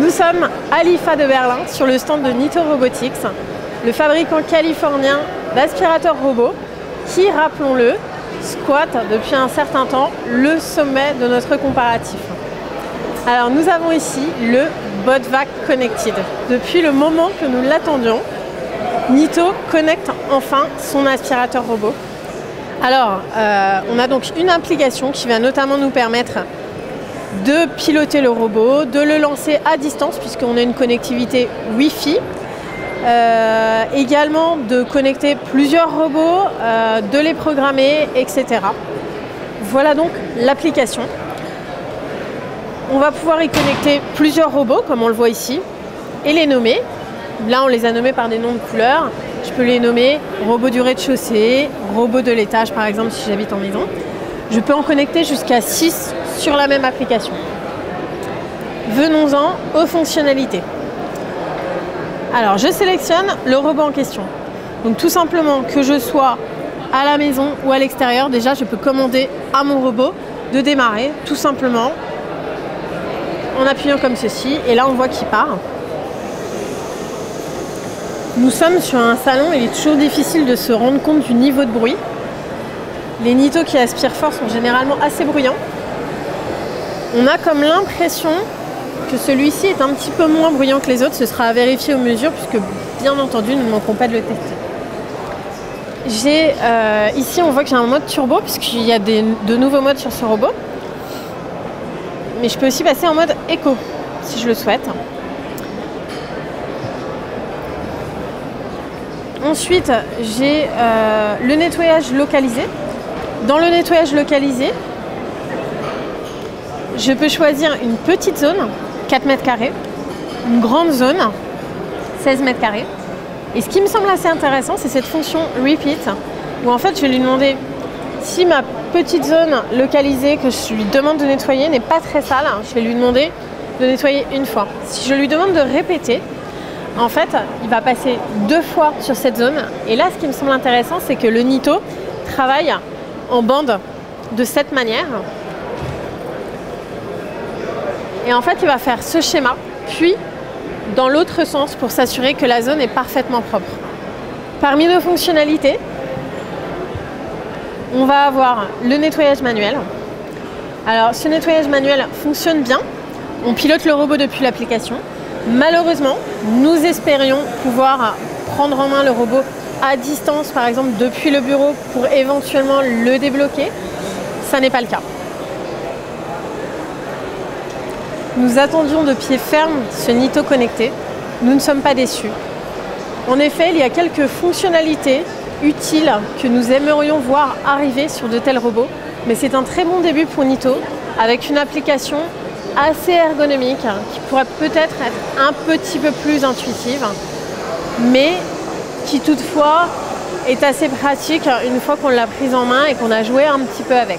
Nous sommes à l'IFA de Berlin sur le stand de Nitto Robotics, le fabricant californien d'aspirateurs robots qui, rappelons-le, squatte depuis un certain temps le sommet de notre comparatif. Alors nous avons ici le Botvac Connected. Depuis le moment que nous l'attendions, Nitto connecte enfin son aspirateur robot. Alors, on a donc une application qui va notamment nous permettre de piloter le robot, de le lancer à distance puisqu'on a une connectivité Wi-Fi, également de connecter plusieurs robots, de les programmer, etc. Voilà donc l'application. On va pouvoir y connecter plusieurs robots comme on le voit ici et les nommer. Là on les a nommés par des noms de couleurs. Je peux les nommer robot du rez-de-chaussée, robot de l'étage par exemple si j'habite en maison. Je peux en connecter jusqu'à 6 sur la même application. Venons-en aux fonctionnalités. Alors je sélectionne le robot en question. Donc tout simplement que je sois à la maison ou à l'extérieur, déjà je peux commander à mon robot de démarrer tout simplement en appuyant comme ceci et là on voit qu'il part. Nous sommes sur un salon, il est toujours difficile de se rendre compte du niveau de bruit. Les Nitto qui aspirent fort sont généralement assez bruyants. On a comme l'impression que celui-ci est un petit peu moins bruyant que les autres. Ce sera à vérifier aux mesures puisque bien entendu nous ne manquons pas de le tester. Ici on voit que j'ai un mode turbo puisqu'il y a de nouveaux modes sur ce robot. Mais je peux aussi passer en mode éco si je le souhaite. Ensuite, j'ai le nettoyage localisé. Dans le nettoyage localisé, je peux choisir une petite zone, 4 mètres carrés, une grande zone, 16 mètres carrés. Et ce qui me semble assez intéressant, c'est cette fonction Repeat, où en fait, je vais lui demander si ma petite zone localisée que je lui demande de nettoyer n'est pas très sale, je vais lui demander de nettoyer une fois. Si je lui demande de répéter, en fait, il va passer 2 fois sur cette zone. Et là, ce qui me semble intéressant, c'est que le Nitto travaille en bande de cette manière. Et en fait, il va faire ce schéma, puis dans l'autre sens pour s'assurer que la zone est parfaitement propre. Parmi nos fonctionnalités, on va avoir le nettoyage manuel. Alors, ce nettoyage manuel fonctionne bien. On pilote le robot depuis l'application. Malheureusement, nous espérions pouvoir prendre en main le robot à distance, par exemple depuis le bureau, pour éventuellement le débloquer. Ça n'est pas le cas. Nous attendions de pied ferme ce Nitto connecté. Nous ne sommes pas déçus. En effet, il y a quelques fonctionnalités utiles que nous aimerions voir arriver sur de tels robots, mais c'est un très bon début pour Nitto, avec une application assez ergonomique, qui pourrait peut-être être un petit peu plus intuitive, mais qui toutefois est assez pratique une fois qu'on l'a prise en main et qu'on a joué un petit peu avec.